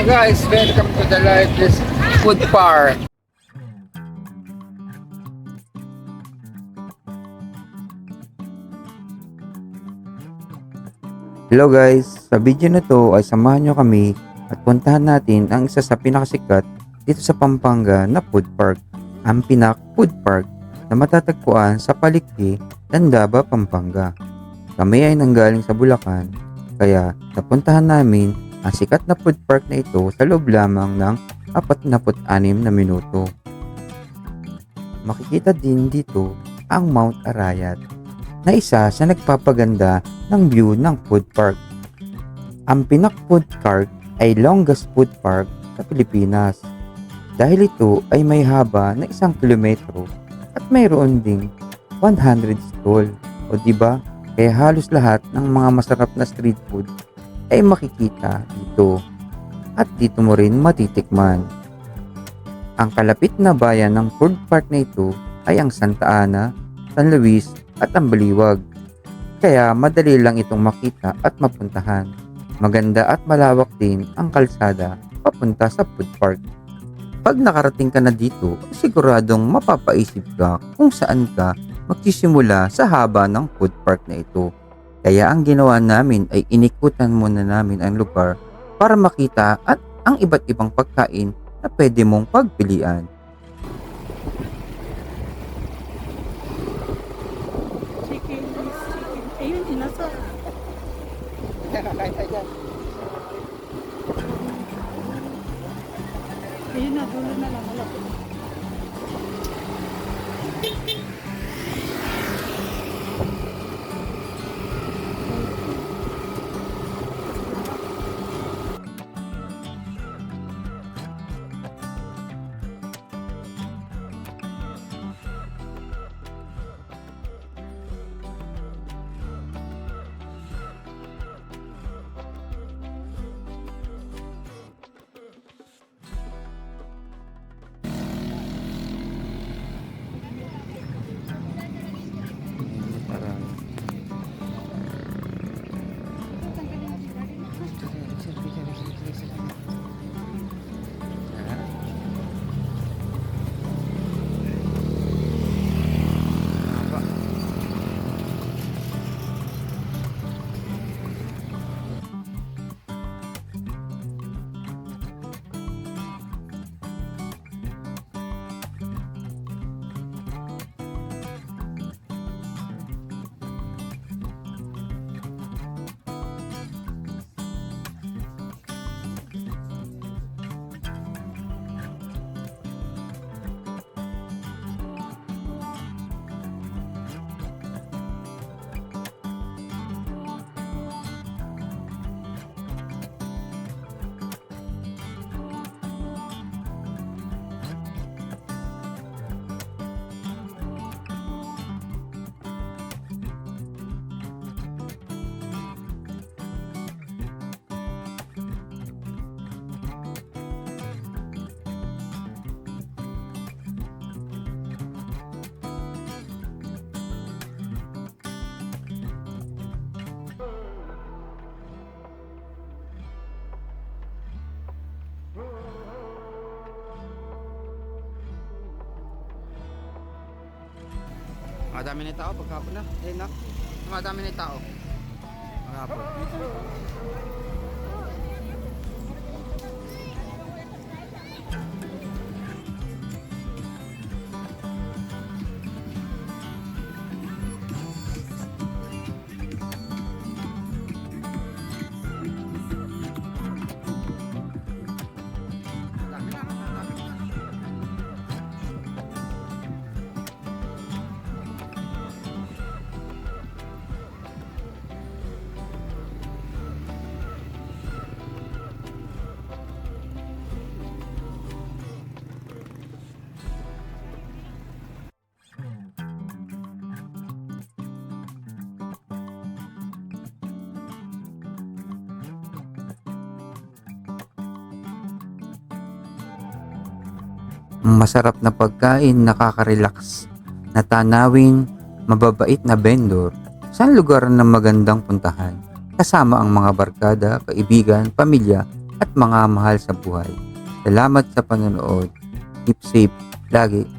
Guys, welcome to the Lifeless Food Park. Hello guys, sa video na to ay samahan nyo kami at puntahan natin ang isa sa pinakasikat dito sa Pampanga na food park, ang Pinak Food Park na matatagpuan sa Palikpi, Landaba, Pampanga. Kami ay nanggaling sa Bulacan, kaya napuntahan namin ang sikat na food park na ito sa loob lamang ng 46 na minuto. Makikita din dito ang Mount Arayat na isa sa nagpapaganda ng view ng food park. Ang Pinak Food Park ay longest food park sa Pilipinas dahil ito ay may haba na 1 kilometro at mayroon ding 100 stall. O diba? Kaya halos lahat ng mga masarap na street food ay makikita dito at dito mo rin matitikman. Ang kalapit na bayan ng food park na ito ay ang Santa Ana, San Luis at ang Baliwag. Kaya madali lang itong makita at mapuntahan. Maganda at malawak din ang kalsada papunta sa food park. Pag nakarating ka na dito, siguradong mapapaisip ka kung saan ka magsisimula sa haba ng food park na ito. Kaya ang ginawa namin ay inikutan muna namin ang lugar para makita at ang iba't ibang pagkain na pwede mong pagpilian. Chicken is chicken. Ayun, inasal. Kakain tayo dyan. Ayun na, dulo na lang. Wala. Madami na tao pagkapon na. Na. Madami na tao. Pagkapon. Masarap na pagkain, nakaka-relax, na tanawin, mababait na vendor, saan lugar na magandang puntahan, kasama ang mga barkada, kaibigan, pamilya, at mga mahal sa buhay. Salamat sa panonood. Keep safe lagi.